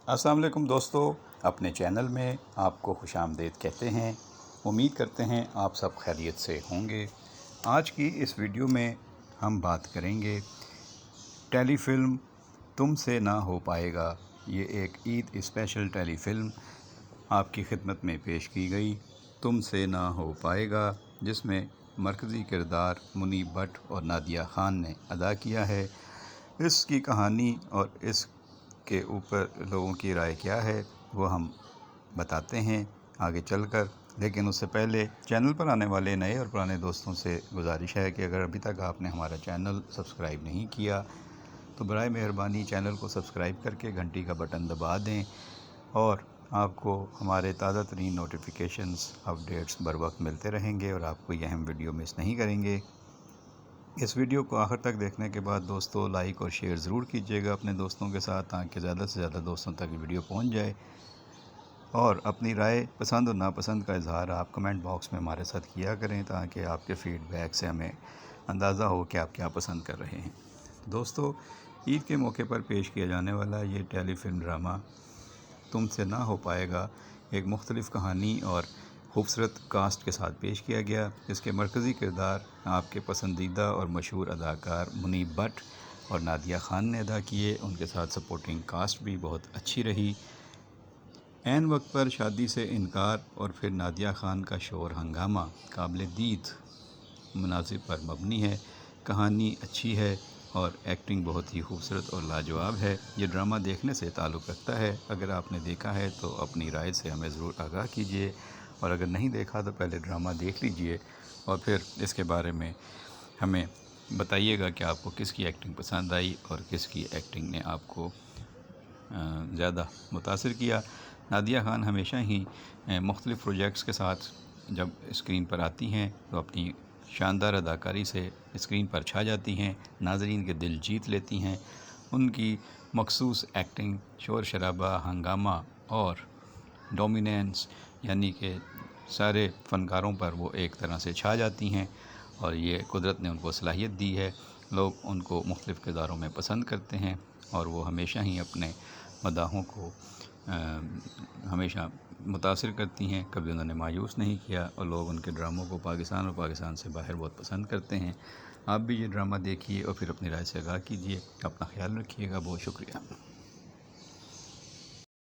अस्सलाम वालेकुम दोस्तों, अपने चैनल में आपको खुश आमदीद कहते हैं। उम्मीद करते हैं आप सब खैरियत से होंगे। आज की इस वीडियो में हम बात करेंगे टेली फिल्म तुमसे ना हो पाएगा। ये एक ईद स्पेशल टेली फिल्म आपकी खिदमत में पेश की गई, तुमसे ना हो पाएगा, जिसमें मरकज़ी किरदार मुनीब भट्ट और नादिया ख़ान ने अदा किया है। इसकी कहानी और इस के ऊपर लोगों की राय क्या है वो हम बताते हैं आगे चलकर। लेकिन उससे पहले चैनल पर आने वाले नए और पुराने दोस्तों से गुजारिश है कि अगर अभी तक आपने हमारा चैनल सब्सक्राइब नहीं किया तो बराए मेहरबानी चैनल को सब्सक्राइब करके घंटी का बटन दबा दें और आपको हमारे ताज़ा तरीन नोटिफिकेशंस अपडेट्स बर वक्त मिलते रहेंगे और आपको ये अहम वीडियो मिस नहीं करेंगे। इस वीडियो को आखिर तक देखने के बाद दोस्तों लाइक और शेयर ज़रूर कीजिएगा अपने दोस्तों के साथ, ताकि ज़्यादा से ज़्यादा दोस्तों तक ये वीडियो पहुंच जाए। और अपनी राय पसंद और नापसंद का इजहार आप कमेंट बॉक्स में हमारे साथ किया करें, ताकि आपके फ़ीडबैक से हमें अंदाज़ा हो कि आप क्या पसंद कर रहे हैं। दोस्तों, ईद के मौके पर पेश किया जाने वाला ये टेली फिल्म ड्रामा तुमसे ना हो पाएगा एक मुख्तलिफ़ कहानी और खूबसूरत कास्ट के साथ पेश किया गया। इसके मरकज़ी किरदार आपके पसंदीदा और मशहूर अदाकार मुनीब भट्ट और नादिया ख़ान ने अदा किए। उनके साथ सपोर्टिंग कास्ट भी बहुत अच्छी रही। ऐन वक्त पर शादी से इनकार और फिर नादिया ख़ान का शोर हंगामा काबिल दीद मुनासिब पर मबनी है। कहानी अच्छी है और एक्टिंग बहुत ही खूबसूरत और लाजवाब है। ये ड्रामा देखने से ताल्लुक़ रखता है। अगर आपने देखा है तो अपनी राय से हमें ज़रूर आगाह कीजिए, और अगर नहीं देखा तो पहले ड्रामा देख लीजिए और फिर इसके बारे में हमें बताइएगा कि आपको किसकी एक्टिंग पसंद आई और किसकी एक्टिंग ने आपको ज़्यादा मुतासिर किया। नादिया ख़ान हमेशा ही मुख्तलिफ़ प्रोजेक्ट्स के साथ जब स्क्रीन पर आती हैं तो अपनी शानदार अदाकारी से स्क्रीन पर छा जाती हैं, नाज़रीन के दिल जीत लेती हैं। उनकी मखसूस एक्टिंग, शोर शराबा, हंगामा और डोमिनेंस, यानी कि सारे फ़नकारों पर वो एक तरह से छा जाती हैं, और ये कुदरत ने उनको सलाहियत दी है। लोग उनको मुख्तलिफ़ किरदारों में पसंद करते हैं और वो हमेशा ही अपने मदाहों को हमेशा मुतासिर करती हैं। कभी उन्होंने मायूस नहीं किया और लोग उनके ड्रामों को पाकिस्तान और पाकिस्तान से बाहर बहुत पसंद करते हैं। आप भी ये ड्रामा देखिए और फिर अपनी राय से आगाह कीजिए। अपना ख्याल रखिएगा। बहुत शुक्रिया।